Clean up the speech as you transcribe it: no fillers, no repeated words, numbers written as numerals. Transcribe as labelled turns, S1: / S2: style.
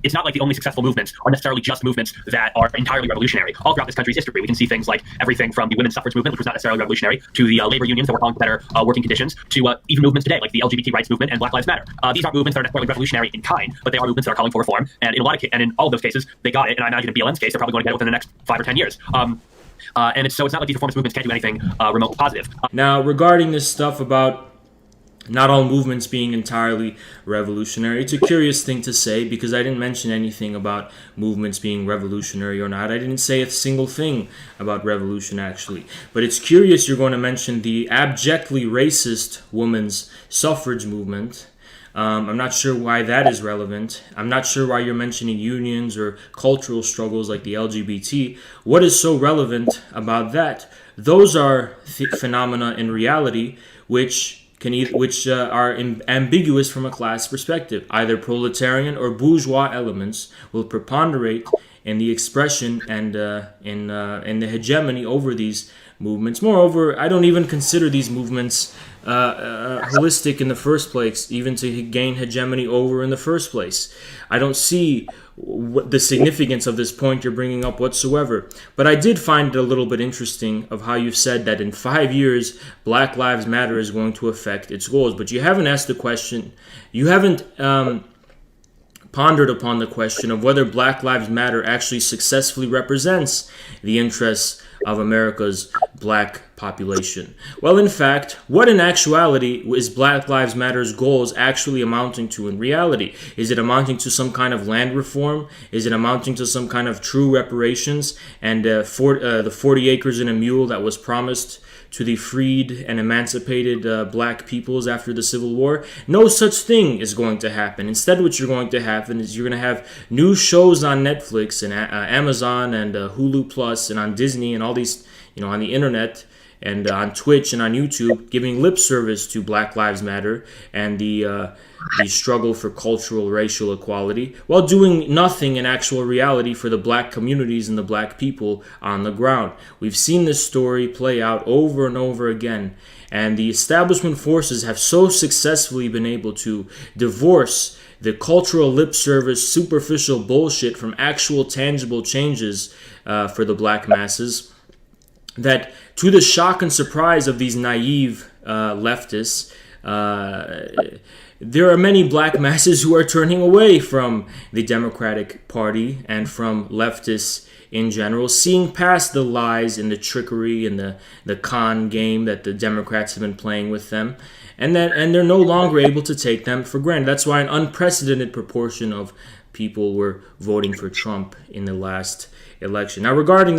S1: it's not like the only successful movements are necessarily just movements that are entirely revolutionary. All throughout this country's history, we can see things like everything from the women's suffrage movement, which was not necessarily revolutionary, to the labor unions that were calling for better working conditions, to even movements today, like the LGBT rights movement and Black Lives Matter. These aren't movements that are necessarily revolutionary in kind, but they are movements that are calling for reform. And in a lot of and in all of those cases, they got it. And I imagine in BLM's case, they're probably going to get it within the next 5 or 10 years. And it's not like these reformist movements can't do anything remotely positive.
S2: Now, regarding this stuff about not all movements being entirely revolutionary, it's a curious thing to say because I didn't mention anything about movements being revolutionary or not. I didn't say a single thing about revolution, actually. But it's curious you're going to mention the abjectly racist women's suffrage movement. I'm not sure why that is relevant. I'm not sure why you're mentioning unions or cultural struggles like the LGBT. What is so relevant about that? Those are phenomena in reality which are ambiguous from a class perspective. Either proletarian or bourgeois elements will preponderate in the expression and in the hegemony over these movements. Moreover, I don't even consider these movements holistic in the first place, even to gain hegemony over in the first place. I don't see the significance of this point you're bringing up whatsoever. But I did find it a little bit interesting of how you've said that in 5 years, Black Lives Matter is going to affect its goals. But you haven't asked the question, you haven't pondered upon the question of whether Black Lives Matter actually successfully represents the interests of America's black population. Well, in fact, what in actuality is Black Lives Matter's goals actually amounting to in reality? Is it amounting to some kind of land reform? Is it amounting to some kind of true reparations and the 40 acres and a mule that was promised to the freed and emancipated black peoples after the Civil War? No such thing is going to happen. Instead, what you're going to happen is you're going to have new shows on Netflix and Amazon and Hulu Plus and on Disney and all these, on the internet and on Twitch and on YouTube, giving lip service to Black Lives Matter and the struggle for cultural racial equality, while doing nothing in actual reality for the black communities and the black people on the ground. We've seen this story play out over and over again, and the establishment forces have so successfully been able to divorce the cultural lip service, superficial bullshit from actual tangible changes for the black masses, that to the shock and surprise of these naive leftists, there are many black masses who are turning away from the Democratic Party and from leftists in general, seeing past the lies and the trickery and the con game that the Democrats have been playing with them, and they're no longer able to take them for granted. That's why an unprecedented proportion of people were voting for Trump in the last election. Now, regarding